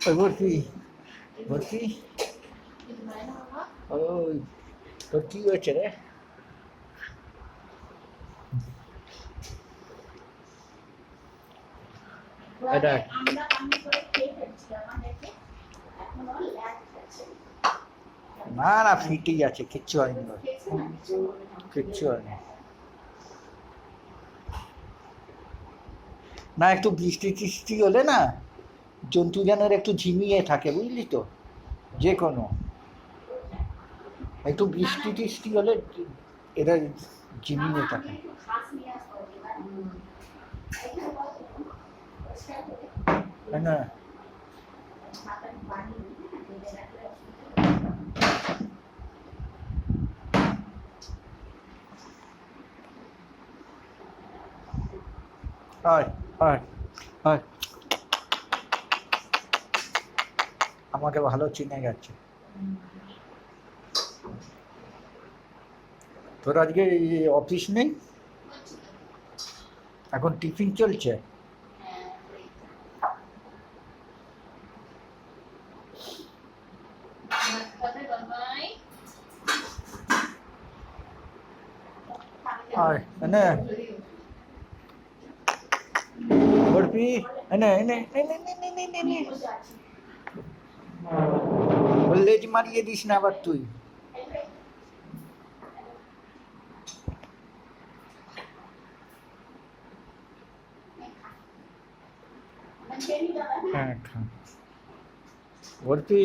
ওই ভর্তি ভর্তি ওই তোর কি হয়েছে রে? না না ফিটেই আছে, কিচ্ছু হয়নি, কিচ্ছু হয়নি। না একটু বৃষ্টি টিষ্টি হলে না জন্তু জানোয়ার একটু ঝিমিয়ে থাকে, বুঝলি তো, যে কোনো একটু বৃষ্টি টিষ্টি হলে এরা ঝিমিয়ে থাকে। না হয় হয় হয়, আমাকে ভালো চিনে গেছে। তোর আজকে অফিস নেই? এখন টিফিন চলছে? আর এনে বরফি, এনে এনে এনে এনে এনে এনে, লেজ মারিয়ে দিস না আবার তুই। হ্যাঁ খা বরফি।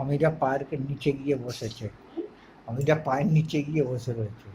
অমিতা পায়ের নিচে গিয়ে বসেছে, অমিতা পায়ের নিচে গিয়ে বসে রয়েছে।